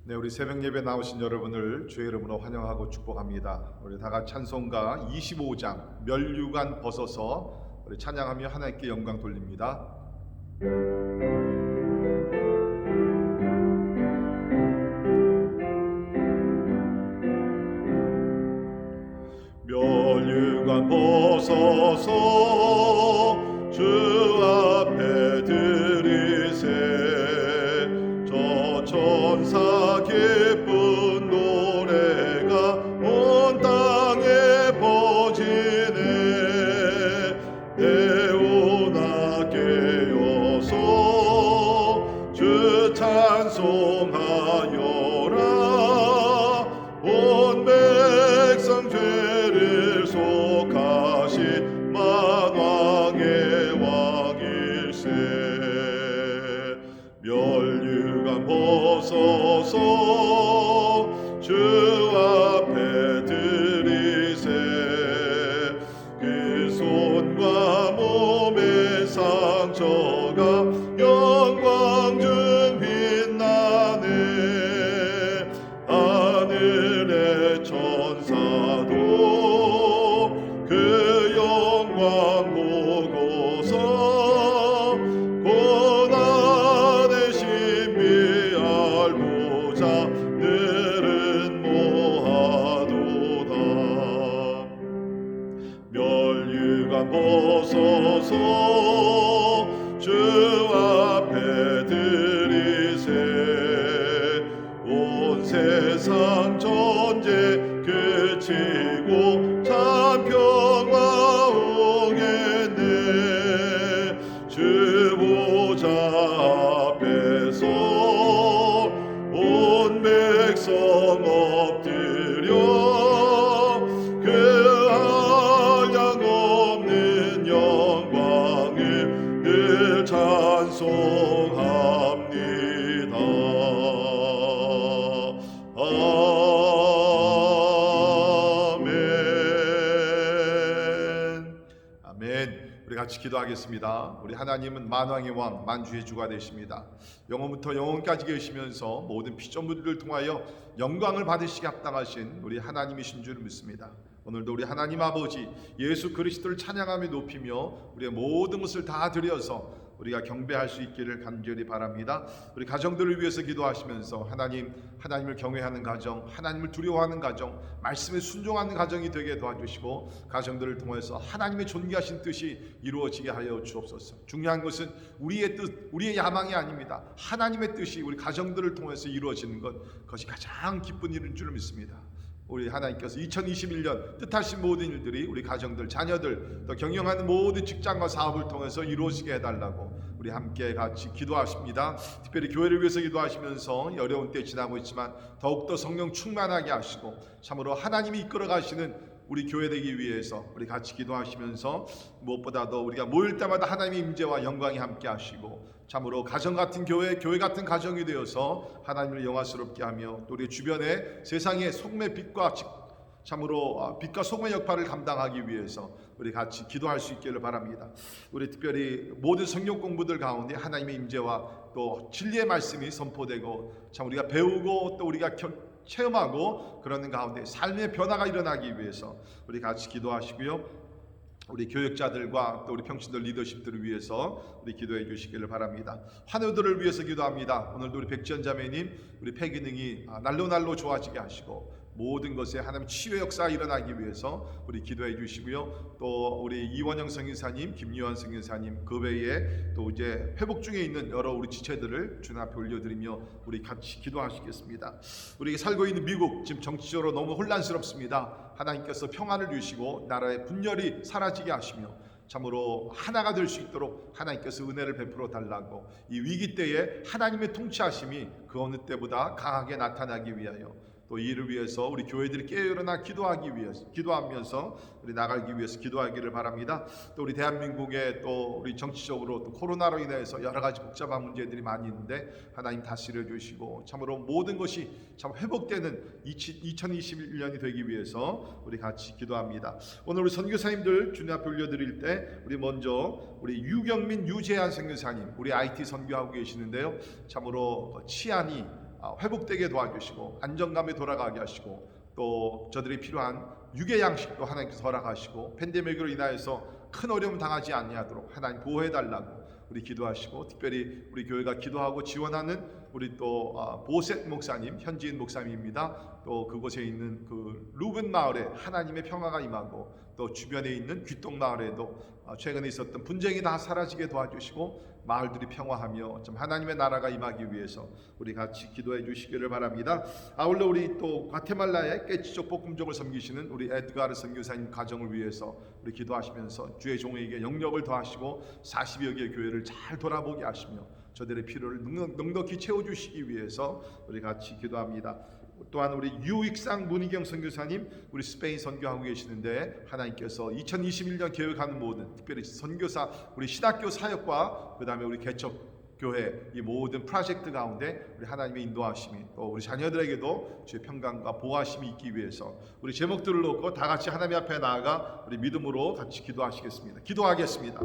네, 우리 새벽 예배 나오신 여러분을 주의 이름으로 환영하고 축복합니다. 우리 다 같이 찬송가 25장 면류관 벗어서 우리 찬양하며 하나님께 영광 돌립니다. 면류관 벗어서 주 앞에 들이세 저 천사 기쁜 노래가 온 땅에 퍼지네. 대오나 깨어서 주 찬송하여라. 온 백성 죄를 속하신 만왕의 왕일세. 면류관 벗어서 주 앞에 들이세 그 손과 몸의 상처가 영광 중 빛나네. 하늘의 천사도 그 영광 보고서 고난의 신비 알고자 늘은 모하도다. 면류관 벗어서 주 앞에 들이세 온 세상 전쟁 그치고 참 평화 오겠네. 주 보좌 앞에서 온 백성 엎드려 그 한량없는 영광을 늘 찬송합니다. 아멘. 우리 같이 기도하겠습니다. 우리 하나님은 만왕의 왕, 만주의 주가 되십니다. 영원부터 영원까지 계시면서 모든 피조물들을 통하여 영광을 받으시기 합당하신 우리 하나님이신 줄 믿습니다. 오늘도 우리 하나님 아버지 예수 그리스도를 찬양하며 높이며 우리의 모든 것을 다 드려서 우리가 경배할 수 있기를 간절히 바랍니다. 우리 가정들을 위해서 기도하시면서 하나님을 경외하는 가정, 하나님을 두려워하는 가정, 말씀에 순종하는 가정이 되게 도와주시고 가정들을 통해서 하나님의 존귀하신 뜻이 이루어지게 하여 주옵소서. 중요한 것은 우리의 뜻, 우리의 야망이 아닙니다. 하나님의 뜻이 우리 가정들을 통해서 이루어지는 그것이 가장 기쁜 일인 줄 믿습니다. 우리 하나님께서 2021년 뜻하신 모든 일들이 우리 가정들, 자녀들, 또 경영하는 모든 직장과 사업을 통해서 이루어지게 해달라고 우리 함께 같이 기도하십니다. 특별히 교회를 위해서 기도하시면서 어려운 때 지나고 있지만 더욱더 성령 충만하게 하시고 참으로 하나님이 이끌어 가시는 우리 교회 되기 위해서 우리 같이 기도하시면서 무엇보다도 우리가 모일 때마다 하나님의 임재와 영광이 함께 하시고 참으로 가정 같은 교회 같은 가정이 되어서 하나님을 영화스럽게 하며 또 우리 주변에 세상의 소금의 빛과 참으로 빛과 소금의 역할을 감당하기 위해서 우리 같이 기도할 수 있기를 바랍니다. 우리 특별히 모든 성경 공부들 가운데 하나님의 임재와 또 진리의 말씀이 선포되고 참 우리가 배우고 또 우리가 체험하고 그러는 가운데 삶의 변화가 일어나기 위해서 우리 같이 기도하시고요. 우리 교역자들과 또 우리 평신도 리더십들을 위해서 우리 기도해 주시기를 바랍니다. 환우들을 위해서 기도합니다. 오늘도 우리 백지연 자매님, 우리 폐기능이 날로 좋아지게 하시고 모든 것에 하나님 치유의 역사가 일어나기 위해서 우리 기도해 주시고요. 또 우리 이원영 성인사님, 김유한 성인사님 그 외에 또 이제 회복 중에 있는 여러 우리 지체들을 주님 앞에 올려드리며 우리 같이 기도하시겠습니다. 우리 살고 있는 미국 지금 정치적으로 너무 혼란스럽습니다. 하나님께서 평안을 주시고 나라의 분열이 사라지게 하시며 참으로 하나가 될 수 있도록 하나님께서 은혜를 베풀어 달라고 이 위기 때에 하나님의 통치하심이 그 어느 때보다 강하게 나타나기 위하여 또 이를 위해서 우리 교회들이 깨어나 기도하면서 우리 나가기 위해서 기도하기를 바랍니다. 또 우리 대한민국에 또 우리 정치적으로 또 코로나로 인해서 여러 가지 복잡한 문제들이 많이 있는데 하나님 다스려 주시고 참으로 모든 것이 참 회복되는 2021년이 되기 위해서 우리 같이 기도합니다. 오늘 우리 선교사님들 주님 앞에 올려드릴 때 우리 먼저 우리 유경민 유재한 선교사님 우리 IT 선교하고 계시는데요. 참으로 치안이 회복되게 도와주시고 안정감에 돌아가게 하시고 또 저들이 필요한 육의 양식도 하나님께서 허락하시고 팬데믹으로 인하여서 큰 어려움 당하지 아니하도록 하나님 보호해달라고 우리 기도하시고 특별히 우리 교회가 기도하고 지원하는 우리 또 보셋 목사님, 현지인 목사님입니다. 또 그곳에 있는 그 루벤 마을에 하나님의 평화가 임하고 또 주변에 있는 귀동 마을에도 최근에 있었던 분쟁이 다 사라지게 도와주시고 마을들이 평화하며 좀 하나님의 나라가 임하기 위해서 우리 같이 기도해 주시기를 바랍니다. 아울러 우리 또 과테말라의 깨치족 볶음족을 섬기시는 우리 에드가르 선교사님 가정을 위해서 우리 기도하시면서 주의 종에게 영력을 더하시고 40여 개의 교회를 잘 돌아보게 하시며 저들의 필요를 넉넉히 채워주시기 위해서 우리 같이 기도합니다. 또한 우리 유익상 문희경 선교사님 우리 스페인 선교하고 계시는데 하나님께서 2021년 계획하는 모든 특별히 선교사 우리 신학교 사역과 그 다음에 우리 개척교회 이 모든 프로젝트 가운데 우리 하나님의 인도하심이 또 우리 자녀들에게도 주의 평강과 보호하심이 있기 위해서 우리 제목들을 놓고 다 같이 하나님 앞에 나아가 우리 믿음으로 같이 기도하시겠습니다. 기도하겠습니다.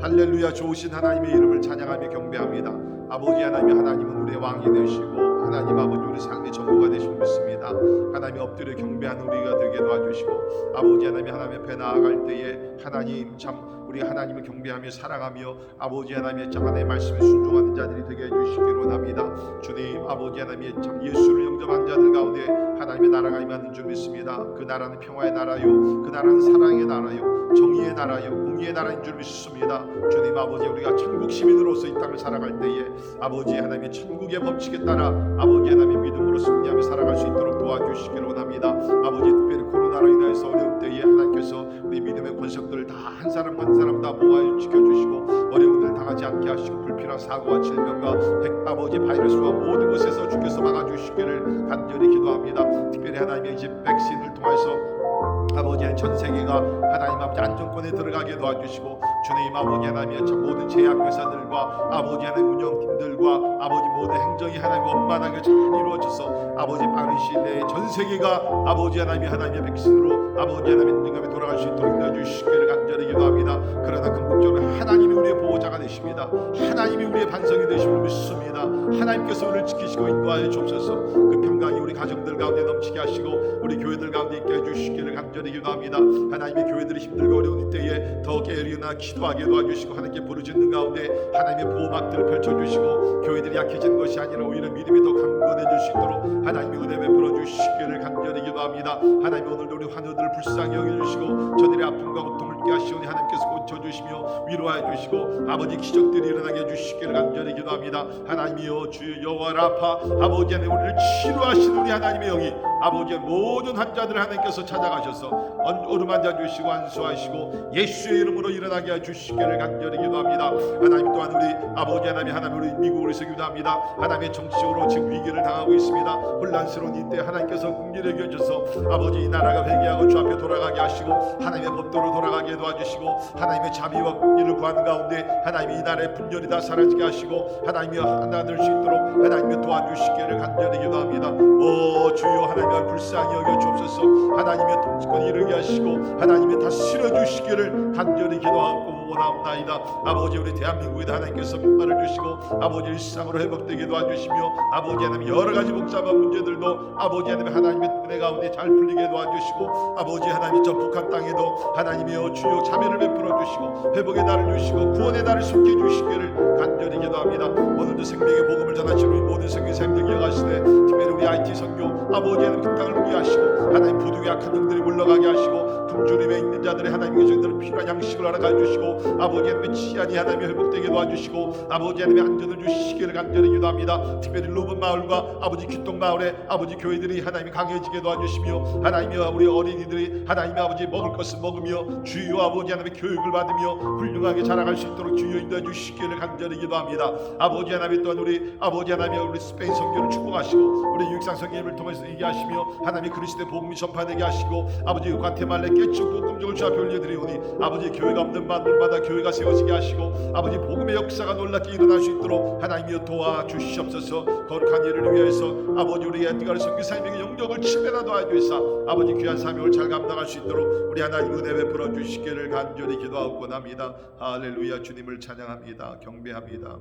할렐루야. 좋으신 하나님의 이름을 찬양하며 경배합니다. 아버지 하나님, 하나님은 우리의 왕이 되시고 하나님 아버지 우리 삶의 전부가 되시고 믿습니다. 하나님 엎드려 경배하는 우리가 되게 도와주시고 아버지 하나님 하나님 앞에 나아갈 때에 하나님 참 우리 하나님을 경배하며 사랑하며 아버지 하나님의 참 하나님의 말씀에 순종하는 자들이 되게 해주시기를 원합니다. 주님 아버지 하나님의 참 예수를 영접한 자들 가운데 하나님의 나라가 임하는 줄 믿습니다. 그 나라는 평화의 나라요 그 나라는 사랑의 나라요 정의의 나라요 공의의 나라인 줄 믿습니다. 주님 아버지 우리가 천국 시민으로서 이 땅을 살아갈 때에 아버지 하나님의 천국의 법칙에 따라 아버지 하나님의 믿음으로 승리하며 살아갈 수 있도록 도와주시기를 원합니다. 아버지 특별히 코로나로 인해서 어려운 때에 하나님께서 우리 믿음의 권석들을 다 한 사람 한 사람 다 모아 지켜주시고 어려움을 당하지 않게 하시고 불필요한 사고와 질병과 아버지 바이러스와 모든 것에서 주께서 막아주시기를 간절히 기도합니다. 특별히 하나님의 이제 백신을 통해서 아버지 전 세계가 하나님 아버지 안정권에 들어가게 도와주시고 주님 아버지 하나님의 참 모든 제약회사들과 아버지 하나님 운영팀들과 아버지 모든 행정이 하나님 원만하게 잘 이루어져서 아버지 빠른 시일 내에 전 세계가 아버지 하나님의 백신으로 아버지 하나님의 능감에 돌아갈 수 있도록 인도해주시기를 간절히 기도합니다. 그러나 궁극적으로 하나님이 우리의 보호자가 되십니다. 하나님이 우리의 반성이 되심을 믿습니다. 하나님께서 우리를 지키시고 인도하여 주옵소서. 그 평강이 우리 가정들 가운데 넘치게 하시고 우리 교회들 가운데 있게 해주시기를 간절히 기도합니다. 하나님의 교회들이 힘들고 어려운 이때에 더 깨어나 기도하게 도와주시고 하나님께 부르짖는 가운데 하나님의 보호막들을 펼쳐주시고 교회들이 약해지는 것이 아니라 오히려 믿음이 더 강건해질 수 있도록 하나님의 은혜 베풀어 주시기를 간절히 기도합니다. 하나님 오늘도 우리 환우들을 불쌍히 여겨주시고 저들의 아픔과 고통을 깨하시오니 하나님께서 고쳐주시며 위로하여 주시고 아버지 기적들이 일어나게 해주시기를 간절히 기도합니다. 하나님이여 주여 여호와 라파 아버지 하나님 우리를 치료하신 우리 하나님의 영이 아버지의 모든 환자들을 하나님께서 찾아가셔서 어루만져 주시고 안수하시고 예수의 이름으로 일어나게 해주시기를 간절히 기도합니다. 하나님 또한 우리 아버지 하나님 우리 미국을 위해서 기도합니다. 하나님의 정치적으로 지금 위기를 당하고 있습니다. 혼란스러운 이때 하나님께서 긍휼히 여겨주셔서 아버지 이 나라가 회개하고 주 앞에 돌아가게 하시고 하나님의 법도로 돌아가게 도와주시고 하나님의 자비와 긍휼을 구하는 가운데 하나님이 이 나라의 분열이 다 사라지게 하시고 하나님이 하나 될 수 있도록 하나님이 도와주시기를 간절히 기도합니다. 오 주여 하나님의 불쌍히 여겨 주옵소서. 하나님의 통치권이 이르게 하시고 하나님이 다 실어주시기를 간절히 기도하고 원합나이다. 아버지 우리 대한민국에도 하나님께서 평화를 주시고 아버지 일상으로 회복되게 도와주시며 아버지 하나님 여러가지 복잡한 문제들도 아버지 하나님의 은혜 가운데 잘 풀리게 도와주시고 아버지 하나님 저 북한 땅에도 하나님이여 주여 자비를 베풀어 주시고 회복의 날을 주시고 구원의 날을 속해 주시기를 간절히 기도합니다. 오늘도 생명의 복음을 전하시는 우리 모든 선교사님들 기억하시되 특별히 우리 IT 선교 아버지 하나님 그 땅을 누게 하시고 하나님 부득이 악한 영들이 물러가게 하시고 굶주림에 있는 자들의 하나님의 저희들을 필요한 양식을 알아가 주시고 아버지 하나님의 치안이 하나님의 회복되게 도와주시고 아버지 하나님의 안전을 주시기를 간절히 기도합니다. 특별히 루벤 마을과 아버지 귀동 마을에 아버지 교회들이 하나님이 강해지게 도와주시며 하나님이 우리 어린이들이 하나님의 아버지 먹을 것을 먹으며 주여 아버지 하나님의 교육을 받으며 훌륭하게 자라갈 수 있도록 주여 인도해 주시기를 간절히 기도합니다. 아버지 하나님 또한 우리 아버지 하나님의 우리 스페인 선교를 축복하시고 우리 유익상 선교님을 통해서 얘기하시며 하나님의 그리스도의 복음이 전파되게 하시고 아버지 과테말라 깨쭉 복음적을 주 앞에 올려드리오니 아버지 교회가 없는 만물마다 교회가 세워지게 하시고 아버지 복음의 역사가 놀랍게 일어날 수 있도록 하나님이여 도와주시옵소서. 거룩한 일을 위해서 아버지 우리 에드가르 선교사님에게 영역을 칠배나 도와주시사 아버지 귀한 사명을 잘 감당할 수 있도록 우리 하나님 은혜 베풀어 주시기를 간절히 기도하옵곤합니다. 할렐루야. 주님을 찬양합니다. 경배합니다.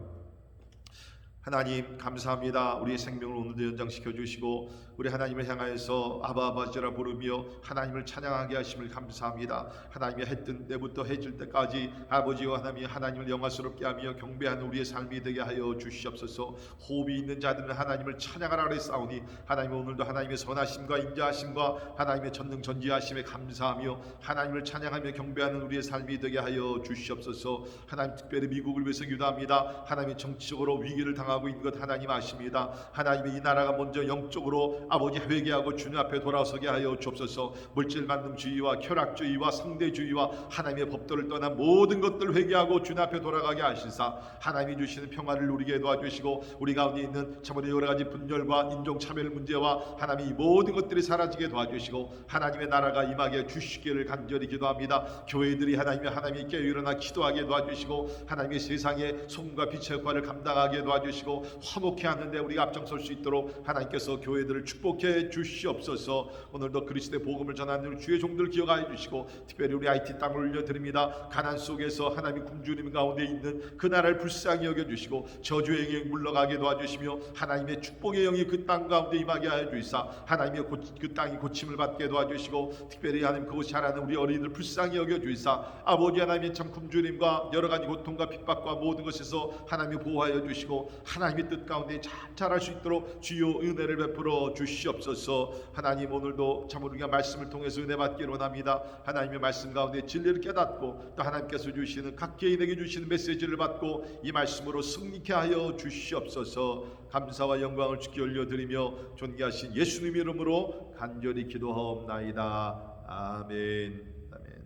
하나님 감사합니다. 우리의 생명을 오늘도 연장시켜 주시고 우리 하나님을 향하여서 아바 아버지라 부르며 하나님을 찬양하게 하심을 감사합니다. 하나님이 해 뜰 때부터 해 질 때까지 아버지와 하나님을 영화스럽게 하며 경배하는 우리의 삶이 되게 하여 주시옵소서. 호흡이 있는 자들은 하나님을 찬양하라 그랬사오니 하나님 오늘도 하나님의 선하심과 인자하심과 하나님의 전능전지하심에 감사하며 하나님을 찬양하며 경배하는 우리의 삶이 되게 하여 주시옵소서. 하나님 특별히 미국을 위해서 기도합니다. 하나님이 정치적으로 위기를 당하고 있는 것 하나님 아십니다. 하나님의 이 나라가 먼저 영적으로 아버지 회개하고 주님 앞에 돌아서게 하여 주옵소서. 물질만능주의와 쾌락주의와 상대주의와 하나님의 법도를 떠난 모든 것들 회개하고 주님 앞에 돌아가게 하시사 하나님이 주시는 평화를 누리게 도와주시고 우리 가운데 있는 참으로 여러 가지 분열과 인종차별 문제와 하나님이 모든 것들이 사라지게 도와주시고 하나님의 나라가 임하게 주시기를 간절히 기도합니다. 교회들이 하나님이 깨어 일어나 기도하게 도와주시고 하나님의 세상의 소금과 빛의 역할을 감당하게 도와주시고 화목해 하는데 우리가 앞장설 수 있도록 하나님께서 교회들을 축복해 주시옵소서. 오늘도 그리스도의 복음을 전하는 주의 종들 기억하여 주시고 특별히 우리 IT 땅을 올려드립니다. 가난 속에서 하나님 굶주림 가운데 있는 그 나라를 불쌍히 여겨주시고 저주의 영이 물러가게 도와주시며 하나님의 축복의 영이 그 땅 가운데 임하게 하여 주시사 하나님의 그 땅이 고침을 받게 도와주시고 특별히 하나님 그곳 자라는 우리 어린이들 불쌍히 여겨주시사 아버지 하나님의 참 굶주림과 여러 가지 고통과 핍박과 모든 것에서 하나님이 보호하여 주시고 하나님의 뜻 가운데 잘 자랄 수 있도록 주여 은혜를 베풀어 주시옵소서. 하나님 오늘도 참 우리가 말씀을 통해서 은혜 받기를 원합니다. 하나님의 말씀 가운데 진리를 깨닫고 또 하나님께서 주시는 각 개인에게 주시는 메시지를 받고 이 말씀으로 승리케 하여 주시옵소서. 감사와 영광을 주께 올려드리며 존귀하신 예수님 이름으로 간절히 기도하옵나이다. 아멘. 아멘.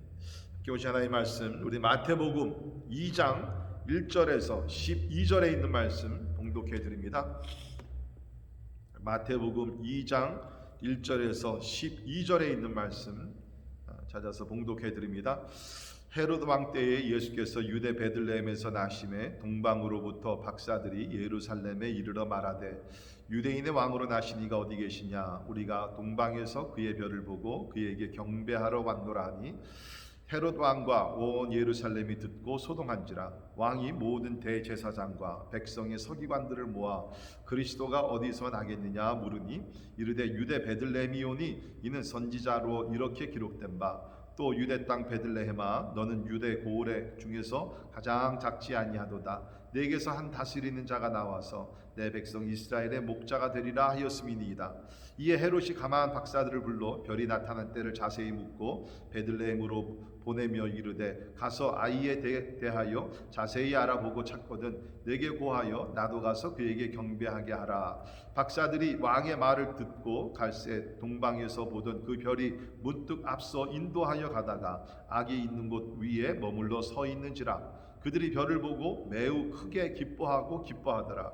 교시 하나님의 말씀 우리 마태복음 2장 1절에서 12절에 있는 말씀 봉독해 드립니다. 마태복음 2장 1절에서 12절에 있는 말씀 찾아서 봉독해 드립니다. 헤로드 왕 때에 예수께서 유대 베들레헴에서 나심에 동방으로부터 박사들이 예루살렘에 이르러 말하되 유대인의 왕으로 나신 이가 어디 계시냐? 우리가 동방에서 그의 별을 보고 그에게 경배하러 왔노라 하니 헤롯 왕과 온 예루살렘이 듣고 소동한지라. 왕이 모든 대제사장과 백성의 서기관들을 모아 그리스도가 어디서 나겠느냐 물으니 이르되 유대 베들레헴이오니 이는 선지자로 이렇게 기록된 바 또 유대 땅 베들레헴아 너는 유대 고을의 중에서 가장 작지 아니하도다. 내게서 한 다스리는 자가 나와서 내 백성 이스라엘의 목자가 되리라 하였음이니이다. 이에 헤롯이 가만 박사들을 불러 별이 나타난 때를 자세히 묻고 베들레헴으로 보내며 이르되 가서 아이에 대하여 자세히 알아보고 찾거든 내게 고하여 나도 가서 그에게 경배하게 하라. 박사들이 왕의 말을 듣고 갈새 동방에서 보던 그 별이 문득 앞서 인도하여 가다가 아기 있는 곳 위에 머물러 서 있는지라. 그들이 별을 보고 매우 크게 기뻐하더라.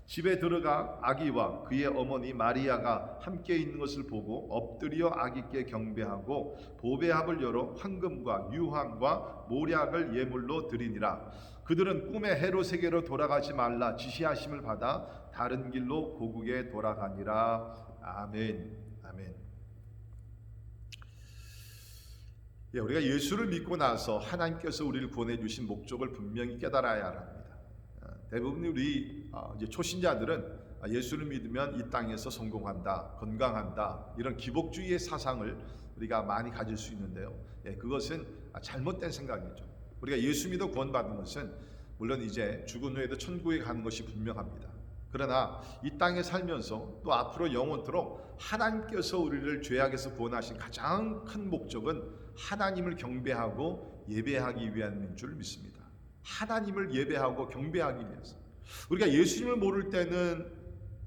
집에 들어가 아기와 그의 어머니 마리아가 함께 있는 것을 보고 엎드려 아기께 경배하고 보배합을 열어 황금과 유황과 모략을 예물로 드리니라. 그들은 꿈에 헤롯에게로 돌아가지 말라 지시하심을 받아 다른 길로 고국에 돌아가니라. 아멘. 아멘. 우리가 예수를 믿고 나서 하나님께서 우리를 보내주신 목적을 분명히 깨달아야 합니다. 대부분 우리 이제 초신자들은 예수를 믿으면 이 땅에서 성공한다, 건강한다 이런 기복주의의 사상을 우리가 많이 가질 수 있는데요. 그것은 잘못된 생각이죠. 우리가 예수 믿어 구원받은 것은 물론 이제 죽은 후에도 천국에 가는 것이 분명합니다. 그러나 이 땅에 살면서 또 앞으로 영원토록 하나님께서 우리를 죄악에서 구원하신 가장 큰 목적은 하나님을 경배하고 예배하기 위함인 줄 믿습니다. 하나님을 예배하고 경배하기 위해서. 우리가 예수님을 모를 때는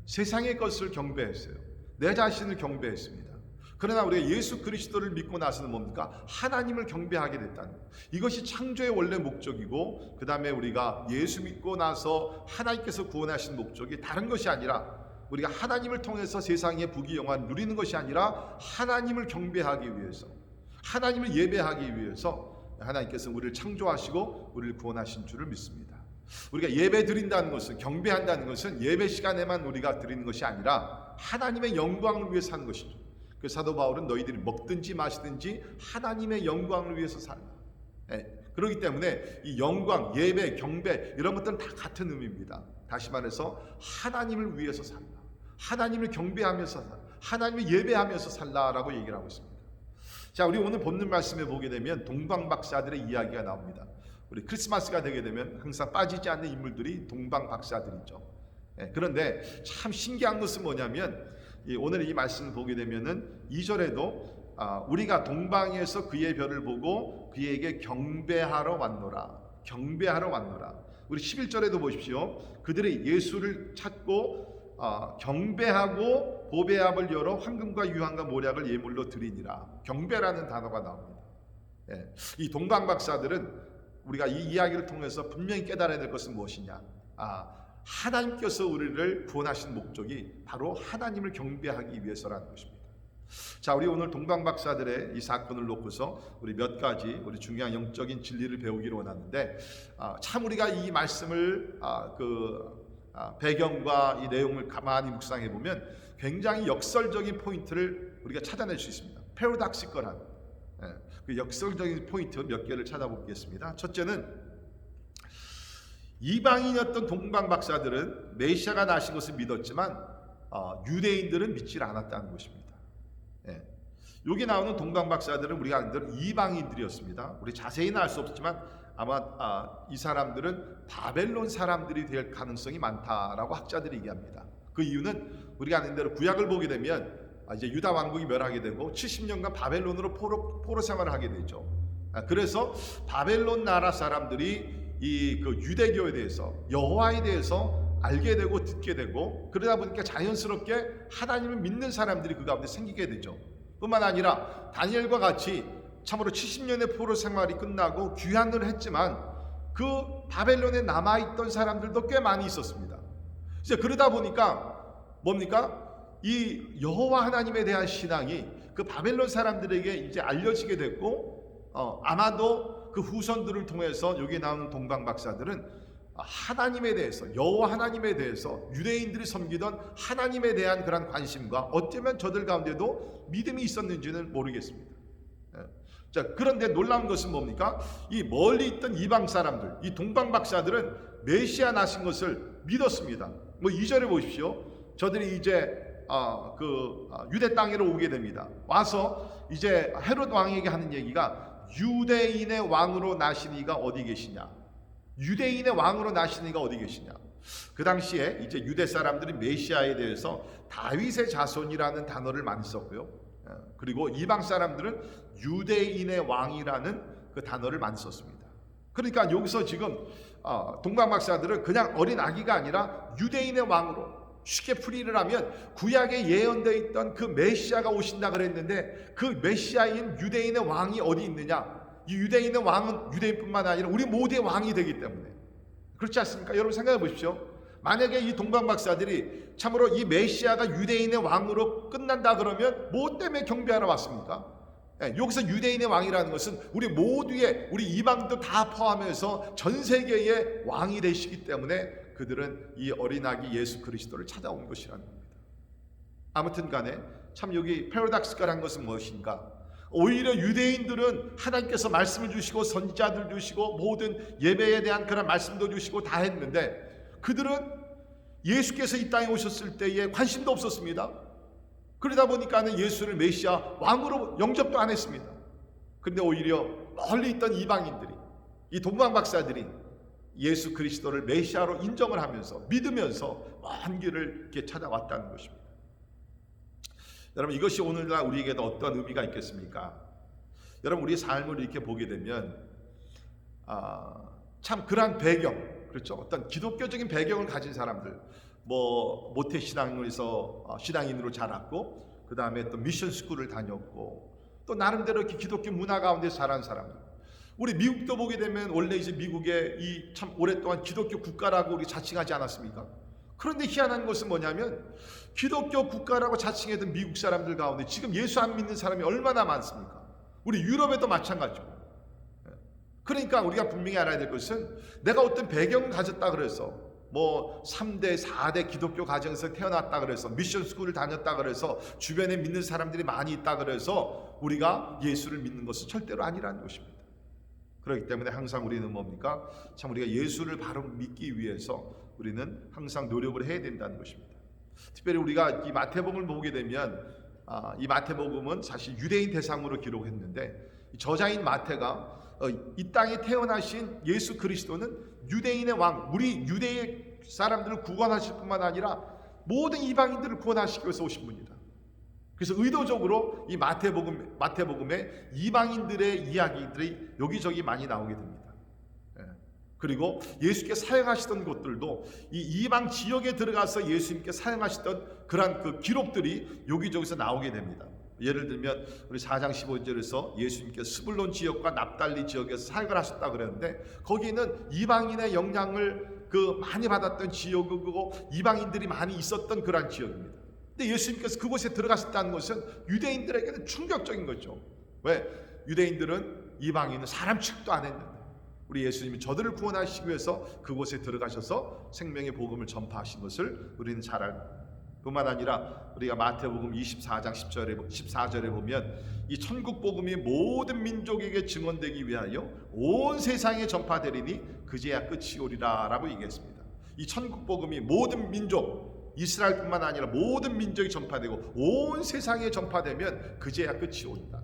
세상의 것을 경배했어요. 내 자신을 경배했습니다. 그러나 우리가 예수 그리스도를 믿고 나서는 뭡니까? 하나님을 경배하게 됐다는 것. 이것이 창조의 원래 목적이고 그 다음에 우리가 예수 믿고 나서 하나님께서 구원하신 목적이 다른 것이 아니라 우리가 하나님을 통해서 세상의 부귀영화 누리는 것이 아니라 하나님을 경배하기 위해서 하나님을 예배하기 위해서 하나님께서 우리를 창조하시고 우리를 구원하신 줄을 믿습니다. 우리가 예배 드린다는 것은 경배한다는 것은 예배 시간에만 우리가 드리는 것이 아니라 하나님의 영광을 위해서 하는 것이죠. 그 사도 바울은 너희들이 먹든지 마시든지 하나님의 영광을 위해서 살라. 그렇기 때문에 이 영광, 예배, 경배 이런 것들은 다 같은 의미입니다. 다시 말해서 하나님을 위해서 살라, 하나님을 경배하면서 살라, 하나님을 예배하면서 살라라고 얘기를 하고 있습니다. 자, 우리 오늘 본문 말씀에 보게 되면 동방박사들의 이야기가 나옵니다. 우리 크리스마스가 되게 되면 항상 빠지지 않는 인물들이 동방박사들이죠. 그런데 참 신기한 것은 뭐냐면 오늘 이 말씀을 보게 되면은 2절에도 우리가 동방에서 그의 별을 보고 그에게 경배하러 왔노라, 경배하러 왔노라. 우리 11절에도 보십시오. 그들이 예수를 찾고 경배하고 보배압을 열어 황금과 유황과 모략을 예물로 드리니라. 경배라는 단어가 나옵니다. 이 동방박사들은 우리가 이 이야기를 통해서 분명히 깨달아야 될 것은 무엇이냐, 하나님께서 우리를 구원하신 목적이 바로 하나님을 경배하기 위해서라는 것입니다. 자, 우리 오늘 동방박사들의 이 사건을 놓고서 우리 몇 가지 우리 중요한 영적인 진리를 배우기로 원하는데, 참 우리가 이 말씀을 배경과 이 내용을 가만히 묵상해 보면 굉장히 역설적인 포인트를 우리가 찾아낼 수 있습니다. 패러닥시컬한 그 역설적인 포인트 몇 개를 찾아보겠습니다. 첫째는 이방인이었던 동방박사들은 메시아가 나신 것을 믿었지만 유대인들은 믿지 않았다는 것입니다. 여기 나오는 동방박사들은 우리가 아는 대로 이방인들이었습니다. 우리 자세히는 알 수 없지만 아마 이 사람들은 바벨론 사람들이 될 가능성이 많다라고 학자들이 얘기합니다. 그 이유는 우리가 아는 대로 구약을 보게 되면 이제 유다 왕국이 멸하게 되고 70년간 바벨론으로 포로 생활을 하게 되죠. 그래서 바벨론 나라 사람들이 이 그 유대교에 대해서, 여호와에 대해서 알게 되고 듣게 되고, 그러다 보니까 자연스럽게 하나님을 믿는 사람들이 그 가운데 생기게 되죠. 뿐만 아니라 다니엘과 같이 참으로 70년의 포로 생활이 끝나고 귀환을 했지만 그 바벨론에 남아있던 사람들도 꽤 많이 있었습니다. 이제 그러다 보니까 뭡니까? 이 여호와 하나님에 대한 신앙이 그 바벨론 사람들에게 이제 알려지게 됐고, 아마도 그 후손들을 통해서 여기 나오는 동방박사들은 하나님에 대해서, 여호와 하나님에 대해서, 유대인들이 섬기던 하나님에 대한 그런 관심과 어쩌면 저들 가운데도 믿음이 있었는지는 모르겠습니다. 자, 그런데 놀라운 것은 뭡니까? 이 멀리 있던 이방 사람들, 이 동방박사들은 메시아 나신 것을 믿었습니다. 2절에 보십시오. 저들이 이제 유대 땅으로 오게 됩니다. 와서 이제 헤롯 왕에게 하는 얘기가 유대인의 왕으로 나신 이가 어디 계시냐, 유대인의 왕으로 나신 이가 어디 계시냐. 그 당시에 이제 유대 사람들이 메시아에 대해서 다윗의 자손이라는 단어를 많이 썼고요. 그리고 이방 사람들은 유대인의 왕이라는 그 단어를 많이 썼습니다. 그러니까 여기서 지금 동방박사들은 그냥 어린 아기가 아니라 유대인의 왕으로, 쉽게 풀이를 하면 구약에 예언되어 있던 그 메시아가 오신다 그랬는데 그 메시아인 유대인의 왕이 어디 있느냐, 이 유대인의 왕은 유대인뿐만 아니라 우리 모두의 왕이 되기 때문에, 그렇지 않습니까? 여러분 생각해 보십시오. 만약에 이 동방박사들이 참으로 이 메시아가 유대인의 왕으로 끝난다 그러면 뭐 때문에 경배하러 왔습니까? 여기서 유대인의 왕이라는 것은 우리 모두의, 우리 이방도 다 포함해서 전 세계의 왕이 되시기 때문에 그들은 이 어린아기 예수 그리스도를 찾아온 것이라는 겁니다. 아무튼 간에 참 여기 패러닥시컬한 것은 무엇인가? 오히려 유대인들은 하나님께서 말씀을 주시고 선지자들 주시고 모든 예배에 대한 그런 말씀도 주시고 다 했는데 그들은 예수께서 이 땅에 오셨을 때에 관심도 없었습니다. 그러다 보니까는 예수를 메시아 왕으로 영접도 안 했습니다. 그런데 오히려 멀리 있던 이방인들이, 이 동방박사들이 예수 그리스도를 메시아로 인정을 하면서 믿으면서 먼 길을 이렇게 찾아왔다는 것입니다. 여러분, 이것이 오늘날 우리에게도 어떤 의미가 있겠습니까? 여러분, 우리의 삶을 이렇게 보게 되면 참 그러한 배경, 그렇죠? 어떤 기독교적인 배경을 가진 사람들, 뭐 모태 신앙에서 신앙인으로 자랐고, 그 다음에 또 미션 스쿨을 다녔고, 또 나름대로 이렇게 기독교 문화 가운데 자란 사람들. 우리 미국도 보게 되면 원래 이제 미국에 이 참 오랫동안 기독교 국가라고 우리 자칭하지 않았습니까? 그런데 희한한 것은 뭐냐면 기독교 국가라고 자칭했던 미국 사람들 가운데 지금 예수 안 믿는 사람이 얼마나 많습니까? 우리 유럽에도 마찬가지고. 그러니까 우리가 분명히 알아야 될 것은 내가 어떤 배경을 가졌다 그래서 뭐 3대, 4대 기독교 가정에서 태어났다 그래서 미션 스쿨을 다녔다 그래서 주변에 믿는 사람들이 많이 있다 그래서 우리가 예수를 믿는 것은 절대로 아니라는 것입니다. 그렇기 때문에 항상 우리는 뭡니까? 참 우리가 예수를 바로 믿기 위해서 우리는 항상 노력을 해야 된다는 것입니다. 특별히 우리가 이 마태복음을 보게 되면 이 마태복음은 사실 유대인 대상으로 기록했는데 저자인 마태가 이 땅에 태어나신 예수 그리스도는 유대인의 왕, 우리 유대의 사람들을 구원하실 뿐만 아니라 모든 이방인들을 구원하시기 위해서 오신 분이다. 그래서 의도적으로 이 마태복음에 이방인들의 이야기들이 여기저기 많이 나오게 됩니다. 그리고 예수께서 사역하시던 곳들도 이 이방 지역에 들어가서 예수님께 사역하시던 그러한 그 기록들이 여기저기서 나오게 됩니다. 예를 들면 우리 4장 15절에서 예수님께서 스불론 지역과 납달리 지역에서 사역을 하셨다 그랬는데 거기는 이방인의 영향을 많이 받았던 지역이고 이방인들이 많이 있었던 그러한 지역입니다. 근데 예수님께서 그곳에 들어가셨다는 것은 유대인들에게는 충격적인 거죠. 왜? 유대인들은 이방인은 사람 취급도 안 했는데 우리 예수님이 저들을 구원하시기 위해서 그곳에 들어가셔서 생명의 복음을 전파하신 것을 우리는 잘 알고, 뿐만 아니라 우리가 마태복음 24장 14절에 보면 이 천국 복음이 모든 민족에게 증언되기 위하여 온 세상에 전파되리니 그제야 끝이 오리라 라고 얘기했습니다. 이 천국 복음이 모든 민족, 이스라엘뿐만 아니라 모든 민족이 전파되고 온 세상에 전파되면 그제야 끝이 온다.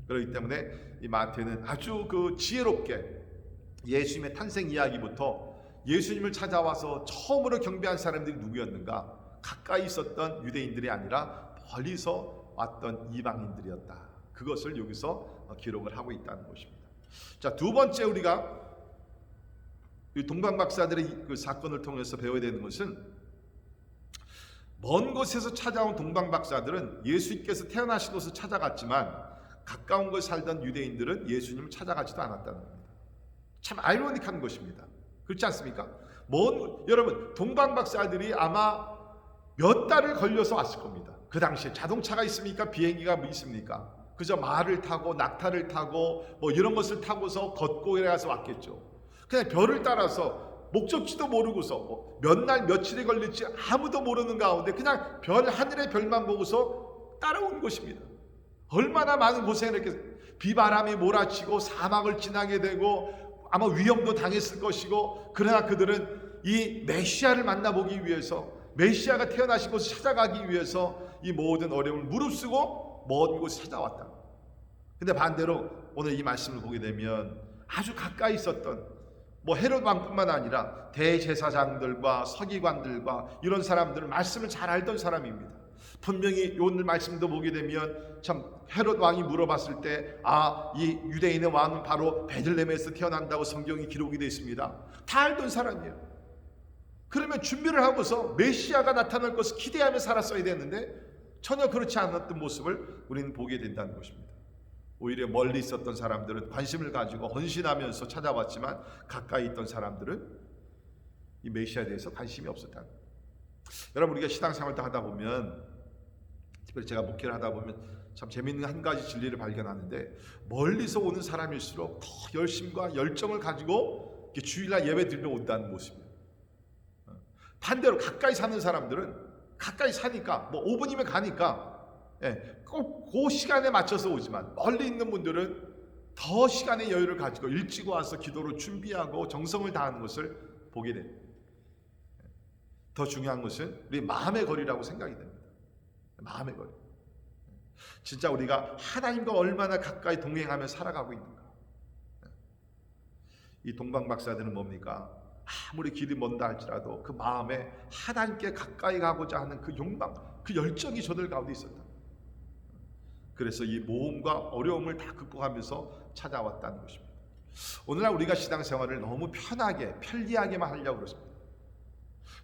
그렇기 때문에 이 마태는 아주 지혜롭게 예수님의 탄생 이야기부터 예수님을 찾아와서 처음으로 경배한 사람들이 누구였는가? 가까이 있었던 유대인들이 아니라 멀리서 왔던 이방인들이었다. 그것을 여기서 기록을 하고 있다는 것입니다. 자, 두 번째 우리가 이 동방박사들의 그 사건을 통해서 배워야 되는 것은 먼 곳에서 찾아온 동방박사들은 예수님께서 태어나신 곳을 찾아갔지만 가까운 곳에 살던 유대인들은 예수님을 찾아가지도 않았다는 겁니다. 참 아이러니한 것입니다. 그렇지 않습니까? 여러분 동방박사들이 아마 몇 달을 걸려서 왔을 겁니다. 그 당시에 자동차가 있습니까? 비행기가 있습니까? 그저 말을 타고 낙타를 타고 이런 것을 타고서 걷고 이래서 왔겠죠. 그냥 별을 따라서 목적지도 모르고서 몇 날 며칠이 걸릴지 아무도 모르는 가운데 그냥 하늘의 별만 보고서 따라온 것입니다. 얼마나 많은 고생을 했겠어요. 비바람이 몰아치고 사막을 지나게 되고 아마 위험도 당했을 것이고, 그러나 그들은 이 메시아를 만나보기 위해서, 메시아가 태어나신 곳을 찾아가기 위해서 이 모든 어려움을 무릅쓰고 먼 곳에 찾아왔다. 근데 반대로 오늘 이 말씀을 보게 되면 아주 가까이 있었던 헤롯 왕뿐만 아니라 대제사장들과 서기관들과 이런 사람들은 말씀을 잘 알던 사람입니다. 분명히 오늘 말씀도 보게 되면 참 헤롯 왕이 물어봤을 때 이 유대인의 왕은 바로 베들레헴에서 태어난다고 성경이 기록이 되어 있습니다. 다 알던 사람이에요. 그러면 준비를 하고서 메시아가 나타날 것을 기대하며 살았어야 되는데 전혀 그렇지 않았던 모습을 우리는 보게 된다는 것입니다. 오히려 멀리 있었던 사람들은 관심을 가지고 헌신하면서 찾아왔지만 가까이 있던 사람들은 이 메시아에 대해서 관심이 없었다는 거예요. 여러분, 우리가 신앙생활도 하다 보면, 특별히 제가 목회를 하다 보면 참 재미있는 한 가지 진리를 발견하는데, 멀리서 오는 사람일수록 더 열심과 열정을 가지고 주일날 예배 드리러 온다는 모습이에요. 반대로 가까이 사는 사람들은 가까이 사니까 5분이면 가니까 꼭 그 시간에 맞춰서 오지만, 멀리 있는 분들은 더 시간의 여유를 가지고 일찍 와서 기도를 준비하고 정성을 다하는 것을 보게 됩니다. 더 중요한 것은 우리 마음의 거리라고 생각이 됩니다. 마음의 거리. 진짜 우리가 하나님과 얼마나 가까이 동행하며 살아가고 있는가. 이 동방박사들은 뭡니까? 아무리 길이 먼다 할지라도 그 마음에 하나님께 가까이 가고자 하는 그 욕망, 그 열정이 저들 가운데 있었다. 그래서 이 모험과 어려움을 다 극복하면서 찾아왔다는 것입니다. 오늘날 우리가 신앙생활을 너무 편하게, 편리하게만 하려고 그러십니다.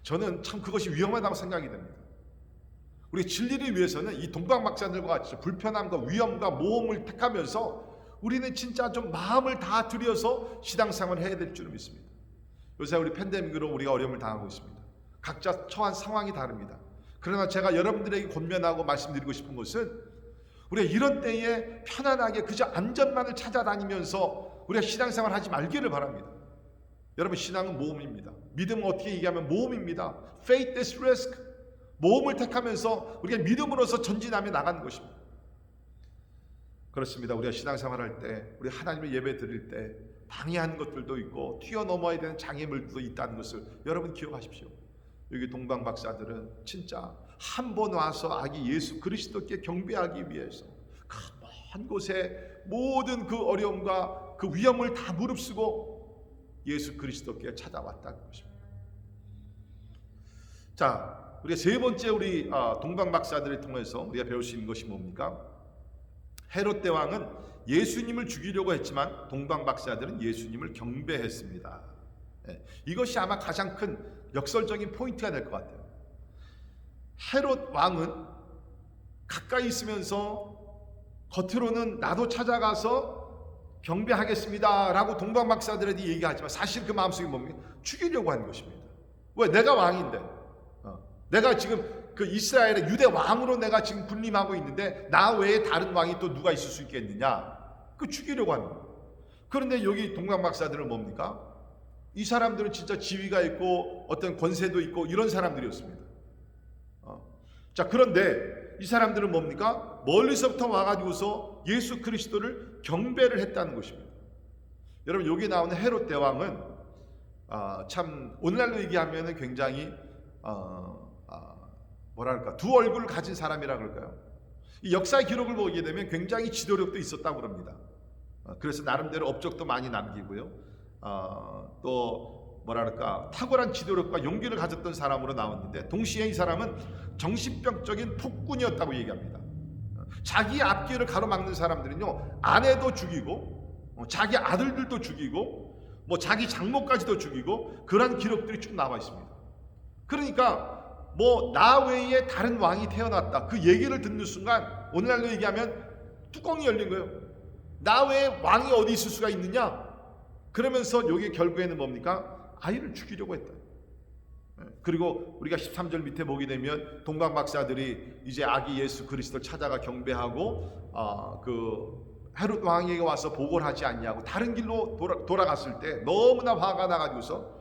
저는 참 그것이 위험하다고 생각이 됩니다. 우리 진리를 위해서는 이 동방박사들과 같이 불편함과 위험과 모험을 택하면서 우리는 진짜 좀 마음을 다 들여서 신앙생활을 해야 될 줄 믿습니다. 요새 우리 팬데믹으로 우리가 어려움을 당하고 있습니다. 각자 처한 상황이 다릅니다. 그러나 제가 여러분들에게 권면하고 말씀드리고 싶은 것은 우리가 이런 때에 편안하게 그저 안전만을 찾아다니면서 우리가 신앙생활 하지 말기를 바랍니다. 여러분, 신앙은 모험입니다. 믿음은 어떻게 얘기하면 모험입니다. Faith is risk. 모험을 택하면서 우리가 믿음으로서 전진하며 나가는 것입니다. 그렇습니다. 우리가 신앙생활 할 때, 우리 하나님의 예배 드릴 때 방해하는 것들도 있고 뛰어넘어야 되는 장애물도 있다는 것을 여러분 기억하십시오. 여기 동방 박사들은 진짜 한 번 와서 아기 예수 그리스도께 경배하기 위해서 그 먼 곳에 모든 그 어려움과 그 위험을 다 무릅쓰고 예수 그리스도께 찾아왔다는 것입니다. 자, 우리가 세 번째 우리 동방 박사들을 통해서 우리가 배울 수 있는 것이 뭡니까? 헤롯 대왕은 예수님을 죽이려고 했지만 동방 박사들은 예수님을 경배했습니다. 이것이 아마 가장 큰 역설적인 포인트가 될 것 같아요. 헤롯 왕은 가까이 있으면서 겉으로는 나도 찾아가서 경배하겠습니다 라고 동방 박사들에게 얘기하지만 사실 그 마음속에 뭡니까? 죽이려고 하는 것입니다. 왜? 내가 왕인데, 내가 지금 그 이스라엘의 유대 왕으로 내가 지금 군림하고 있는데 나 외에 다른 왕이 또 누가 있을 수 있겠느냐? 그 죽이려고 하는 거예요. 그런데 여기 동방 박사들은 뭡니까? 이 사람들은 진짜 지위가 있고 어떤 권세도 있고 이런 사람들이었습니다. 자, 그런데 이 사람들은 뭡니까? 멀리서부터 와가지고서 예수 그리스도를 경배를 했다는 것입니다. 여러분, 여기 나오는 헤롯 대왕은 참 오늘날로 얘기하면 굉장히 뭐랄까 두 얼굴을 가진 사람이라 그럴까요? 이 역사의 기록을 보게 되면 굉장히 지도력도 있었다고 합니다. 그래서 나름대로 업적도 많이 남기고요. 또 뭐랄까 탁월한 지도력과 용기를 가졌던 사람으로 나왔는데 동시에 이 사람은 정신병적인 폭군이었다고 얘기합니다. 자기 앞길을 가로막는 사람들은요, 아내도 죽이고 자기 아들들도 죽이고 뭐 자기 장모까지도 죽이고 그런 기록들이 쭉 나와 있습니다. 그러니까 뭐 나 외에 다른 왕이 태어났다 그 얘기를 듣는 순간 오늘날로 얘기하면 뚜껑이 열린 거예요. 나 외에 왕이 어디 있을 수가 있느냐? 그러면서 여기 결국에는 뭡니까? 아이를 죽이려고 했다. 그리고 우리가 13절 밑에 보게 되면 동방 박사들이 이제 아기 예수 그리스도를 찾아가 경배하고 그 헤롯 왕에게 와서 보고를 하지 않냐고 다른 길로 돌아갔을 때 너무나 화가 나가지고서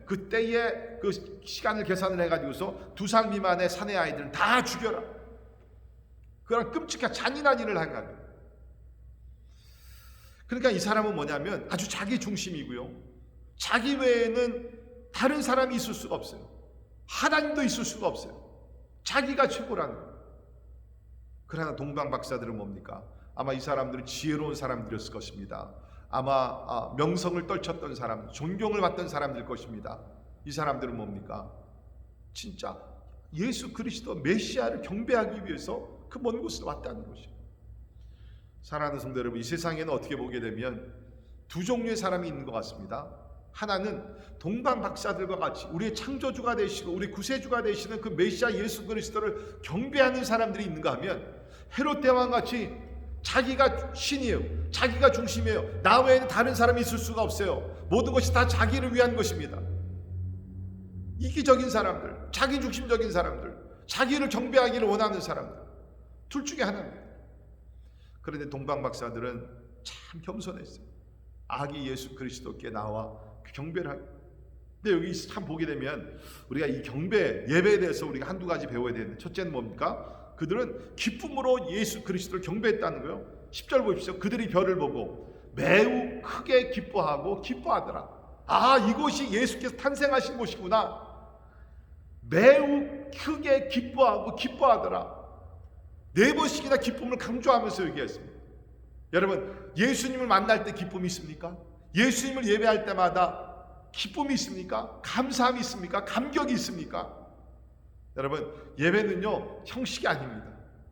그때의 그 시간을 계산을 해가지고서 2살 미만의 사내 아이들은 다 죽여라. 그런 끔찍한 잔인한 일을 한 거예요. 그러니까 이 사람은 뭐냐면 아주 자기 중심이고요. 자기 외에는 다른 사람이 있을 수가 없어요. 하나님도 있을 수가 없어요. 자기가 최고라는 거예요. 그러나 동방 박사들은 뭡니까? 아마 이 사람들은 지혜로운 사람들이었을 것입니다. 아마 명성을 떨쳤던 사람, 존경을 받던 사람들 것입니다. 이 사람들은 뭡니까? 진짜 예수 그리스도 메시아를 경배하기 위해서 그 먼 곳으로 왔다는 것이에요. 사랑하는 성도 여러분, 이 세상에는 어떻게 보게 되면 두 종류의 사람이 있는 것 같습니다. 하나는 동방 박사들과 같이 우리의 창조주가 되시고 우리 구세주가 되시는 그 메시아 예수 그리스도를 경배하는 사람들이 있는가 하면 헤롯 대왕 같이 자기가 신이에요. 자기가 중심이에요. 나 외에는 다른 사람이 있을 수가 없어요. 모든 것이 다 자기를 위한 것입니다. 이기적인 사람들, 자기 중심적인 사람들, 자기를 경배하기를 원하는 사람들, 둘 중에 하나입니다. 그런데 동방 박사들은 참 겸손했어요. 아기 예수 그리스도께 나와 경배를 하고. 근데 여기 참 보게 되면 우리가 이 경배, 예배에 대해서 우리가 한두 가지 배워야 되는데 첫째는 뭡니까? 그들은 기쁨으로 예수 그리스도를 경배했다는 거예요. 10절 보십시오. 그들이 별을 보고 매우 크게 기뻐하고 기뻐하더라. 아, 이곳이 예수께서 탄생하신 곳이구나. 매우 크게 기뻐하고 기뻐하더라. 4번씩이나 기쁨을 강조하면서 얘기했습니다. 여러분, 예수님을 만날 때 기쁨이 있습니까? 예수님을 예배할 때마다 기쁨이 있습니까? 감사함이 있습니까? 감격이 있습니까? 여러분, 예배는요 형식이 아닙니다.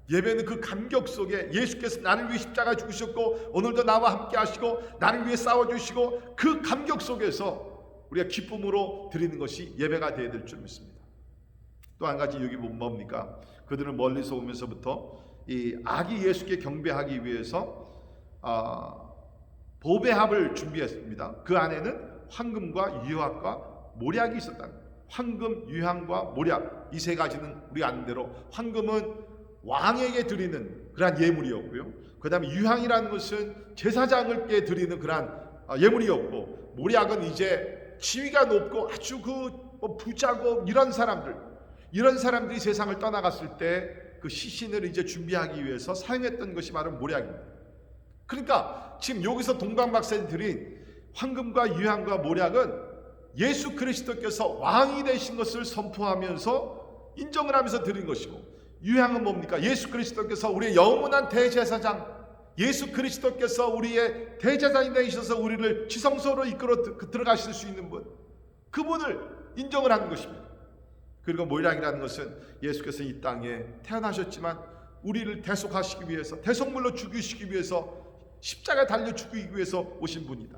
예배는 그 감격 속에 예수께서 나를 위해 십자가 죽으셨고 오늘도 나와 함께 하시고 나를 위해 싸워주시고 그 감격 속에서 우리가 기쁨으로 드리는 것이 예배가 되어야 될 줄 믿습니다. 또 한 가지 여기 보면 뭡니까? 그들은 멀리서 오면서부터 이 아기 예수께 경배하기 위해서 보배합을 준비했습니다. 그 안에는 황금과 유황과 모략이 있었다는 거예요. 황금, 유황과 모략, 이 세 가지는 우리 아는 대로 황금은 왕에게 드리는 그러한 예물이었고요. 그 다음에 유황이라는 것은 제사장을께 드리는 그러한 예물이었고, 모략은 이제 지위가 높고 아주 부자고 이런 사람들이 세상을 떠나갔을 때 그 시신을 이제 준비하기 위해서 사용했던 것이 바로 모략입니다. 그러니까 지금 여기서 동방 박사들이 황금과 유향과 모략은 예수 그리스도께서 왕이 되신 것을 선포하면서 인정을 하면서 드린 것이고, 유향은 뭡니까? 예수 그리스도께서 우리의 영원한 대제사장, 예수 그리스도께서 우리의 대제사장이 되셔서 우리를 지성소로 이끌어 들어가실 수 있는 분, 그분을 인정을 하는 것입니다. 그리고 모략이라는 것은 예수께서 이 땅에 태어나셨지만 우리를 대속하시기 위해서, 대속물로 죽이시기 위해서, 십자가에 달려 죽이기 위해서 오신 분이다.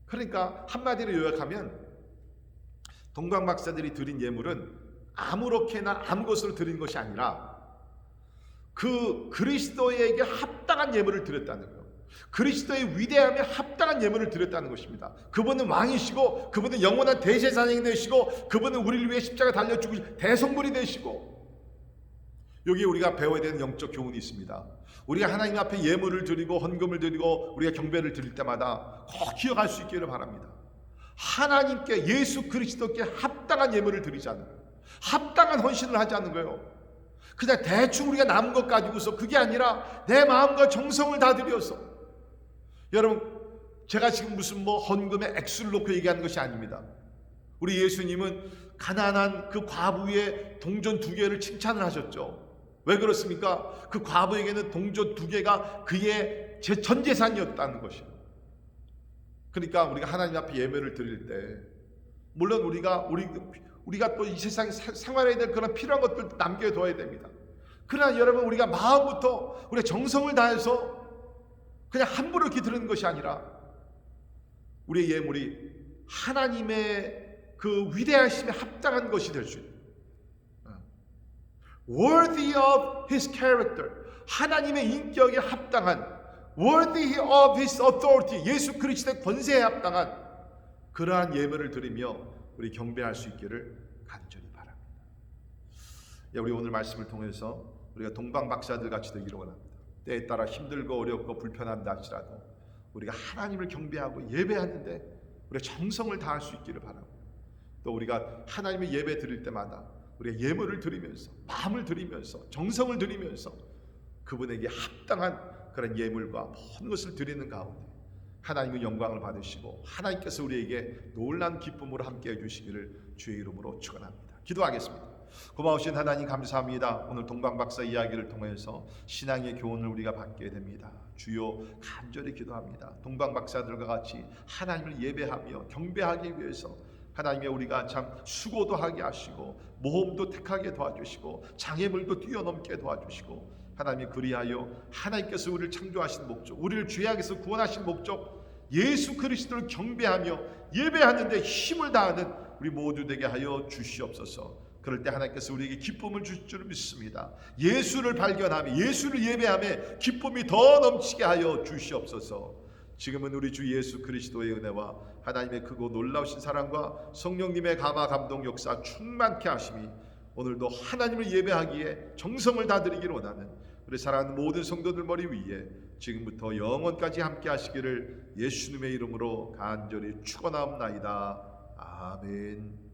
그러니까 한마디로 요약하면 동방박사들이 드린 예물은 아무렇게나 아무 것으로 드린 것이 아니라 그 그리스도에게 합당한 예물을 드렸다는 거예요. 그리스도의 위대함에 합당한 예물을 드렸다는 것입니다. 그분은 왕이시고, 그분은 영원한 대제사장이 되시고, 그분은 우리를 위해 십자가에 달려 죽으신 대성물이 되시고, 여기에 우리가 배워야 되는 영적 교훈이 있습니다. 우리가 하나님 앞에 예물을 드리고 헌금을 드리고 우리가 경배를 드릴 때마다 꼭 기억할 수 있기를 바랍니다. 하나님께, 예수 그리스도께 합당한 예물을 드리자는 거예요. 합당한 헌신을 하자는 거예요. 그냥 대충 우리가 남은 것 가지고서, 그게 아니라 내 마음과 정성을 다 드려서. 여러분, 제가 지금 무슨 헌금의 액수를 놓고 얘기하는 것이 아닙니다. 우리 예수님은 가난한 그 과부의 동전 2개를 칭찬을 하셨죠. 왜 그렇습니까? 그 과부에게는 동전 2개가 그의 전 재산이었다는 것이에요. 그러니까 우리가 하나님 앞에 예배를 드릴 때, 물론 우리가 또 이 세상에 생활해야 될 그런 필요한 것들 남겨둬야 됩니다. 그러나 여러분, 우리가 마음부터 우리가 정성을 다해서 그냥 함부로 이렇게 드리는 것이 아니라 우리의 예물이 하나님의 그 위대하심에 합당한 것이 될 수 있는, worthy of His character, 하나님의 인격에 합당한, worthy of His authority, 예수 그리스도의 권세에 합당한 그러한 예배를 드리며 우리 경배할 수 있기를 간절히 바랍니다. 우리 오늘 말씀을 통해서 우리가 동방박사들 같이 되기를 원합니다. 때에 따라 힘들고 어렵고 불편한다 할지라도 우리가 하나님을 경배하고 예배하는데 우리가 정성을 다할 수 있기를 바라고, 또 우리가 하나님의 예배 드릴 때마다 우리가 예물을 드리면서, 마음을 드리면서, 정성을 드리면서 그분에게 합당한 그런 예물과 모든 것을 드리는 가운데 하나님의 영광을 받으시고 하나님께서 우리에게 놀라운 기쁨으로 함께 해주시기를 주의 이름으로 축원합니다. 기도하겠습니다. 고마우신 하나님, 감사합니다. 오늘 동방박사 이야기를 통해서 신앙의 교훈을 우리가 받게 됩니다. 주여, 간절히 기도합니다. 동방박사들과 같이 하나님을 예배하며 경배하기 위해서 하나님의 우리가 참 수고도 하게 하시고 모험도 택하게 도와주시고 장애물도 뛰어넘게 도와주시고, 하나님이 그리하여 하나님께서 우리를 창조하신 목적, 우리를 죄악에서 구원하신 목적, 예수 그리스도를 경배하며 예배하는데 힘을 다하는 우리 모두 되게 하여 주시옵소서. 그럴 때 하나님께서 우리에게 기쁨을 주실 줄 믿습니다. 예수를 발견하며 예수를 예배하며 기쁨이 더 넘치게 하여 주시옵소서. 지금은 우리 주 예수 그리스도의 은혜와 하나님의 크고 놀라우신 사랑과 성령님의 감화 감동 역사 충만케 하심이 오늘도 하나님을 예배하기에 정성을 다드리기를 원하는 우리 사랑하는 모든 성도들 머리 위에 지금부터 영원까지 함께 하시기를 예수님의 이름으로 간절히 축원하옵나이다. 아멘.